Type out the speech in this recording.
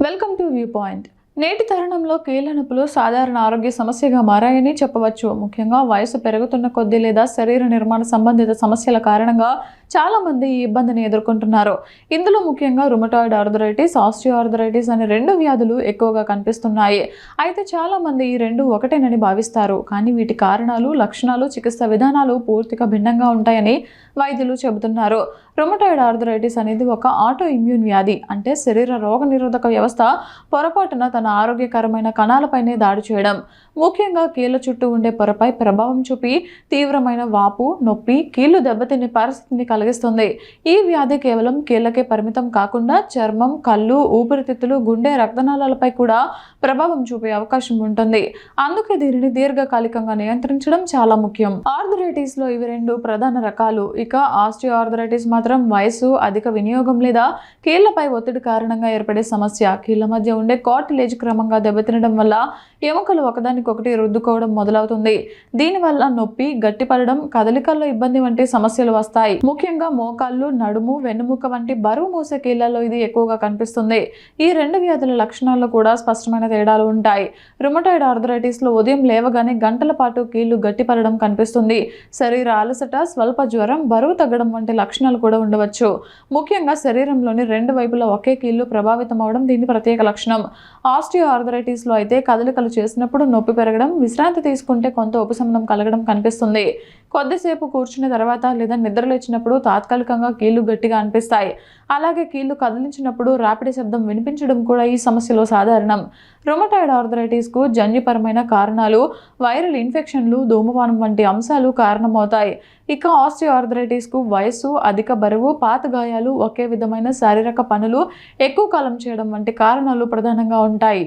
Welcome to view point. నేటి తరుణంలో కీళ్ల నొప్పులు సాధారణ ఆరోగ్య సమస్యగా మారాయని చెప్పవచ్చు. ముఖ్యంగా వయసు పెరుగుతున్న కొద్దీ లేదా శరీర నిర్మాణ సంబంధిత సమస్యల కారణంగా చాలా మంది ఈ ఇబ్బందిని ఎదుర్కొంటున్నారు. ఇందులో ముఖ్యంగా రుమటాయిడ్ ఆర్థరైటిస్, ఆస్టియోఆర్థరైటిస్ అనే రెండు వ్యాధులు ఎక్కువగా కనిపిస్తున్నాయి. అయితే చాలా మంది ఈ రెండు ఒకటేనని భావిస్తారు. కానీ వీటి కారణాలు, లక్షణాలు, చికిత్స విధానాలు పూర్తిగా భిన్నంగా ఉంటాయని వైద్యులు చెబుతున్నారు. రుమటాయిడ్ ఆర్థరైటిస్ అనేది ఒక ఆటో ఇమ్యూన్ వ్యాధి. అంటే శరీర రోగనిరోధక వ్యవస్థ పొరపాటున తన ఆరోగ్యకరమైన కణాలపైనే దాడి చేయడం. ముఖ్యంగా కీళ్ల చుట్టూ ఉండే పొరపై ప్రభావం చూపి తీవ్రమైన వాపు, నొప్పి, కీళ్లు దెబ్బతినే పరిస్థితిని కలిగిస్తుంది. ఈ వ్యాధి కేవలం కీళ్లకే పరిమితం కాకుండా చర్మం, కళ్ళు, ఊపిరితిత్తులు, గుండె, రక్తనాళాలపై కూడా ప్రభావం చూపే అవకాశం ఉంటుంది. అందుకే దీనిని దీర్ఘకాలికంగా నియంత్రించడం చాలా ముఖ్యం. ఆర్థరైటిస్ లో ఇవి రెండు ప్రధాన రకాలు. ఇక ఆస్టియోఆర్థరైటిస్ మాత్రం వయసు, అధిక వినియోగం లేదా కీళ్లపై ఒత్తిడి కారణంగా ఏర్పడే సమస్య. కీళ్ల మధ్య ఉండే కార్టిలేజ్ క్రమంగా దెబ్బతినడం వల్ల ఎముకలు ఒకదానికొకటి రుద్దుకోవడం మొదలవుతుంది. దీనివల్ల నొప్పి, గట్టిపడడం, కదలికల్లో ఇబ్బంది వంటి సమస్యలు వస్తాయి. ముఖ్యంగా మోకాళ్ళు, నడుము, వెన్నుముక వంటి బరువు మోసే కీళ్లలో ఇది ఎక్కువగా కనిపిస్తుంది. ఈ రెండు వ్యాధుల లక్షణాల్లో కూడా స్పష్టమైన తేడాలు ఉంటాయి. రుమటాయిడ్ ఆర్థరైటిస్ లో ఉదయం లేవగానే గంటల పాటు కీళ్లు గట్టిపడడం కనిపిస్తుంది. శరీర అలసట, స్వల్ప జ్వరం, బరువు తగ్గడం వంటి లక్షణాలు కూడా ఉండవచ్చు. ముఖ్యంగా శరీరంలోని రెండు వైపులా ఒకే కీళ్లు ప్రభావితం అవడం దీని ప్రత్యేక లక్షణం. ఆస్టియోఆర్థరైటిస్ లో అయితే కదలికలు చేసినప్పుడు నొప్పి పెరగడం, విశ్రాంతి తీసుకుంటే కొంత ఉపశమనం కలగడం కనిపిస్తుంది. కొద్దిసేపు కూర్చున్న తర్వాత లేదా నిద్రలేచినప్పుడు తాత్కాలికంగా కీళ్లు గట్టిగా అనిపిస్తాయి. అలాగే కీళ్లు కదిలించినప్పుడు రాపిడి శబ్దం వినిపించడం కూడా ఈ సమస్యలో సాధారణం. రుమటాయిడ్ ఆర్థరైటిస్ కు జన్యుపరమైన కారణాలు, వైరల్ ఇన్ఫెక్షన్లు, ధూమపానం వంటి అంశాలు కారణమవుతాయి. ఇక ఆస్టియోఆర్థరైటిస్ కు వయస్సు, అధిక బరువు, పాత గాయాలు, ఒకే విధమైన శారీరక పనులు ఎక్కువ కాలం చేయడం వంటి కారణాలు ప్రధానంగా ఉంటాయి.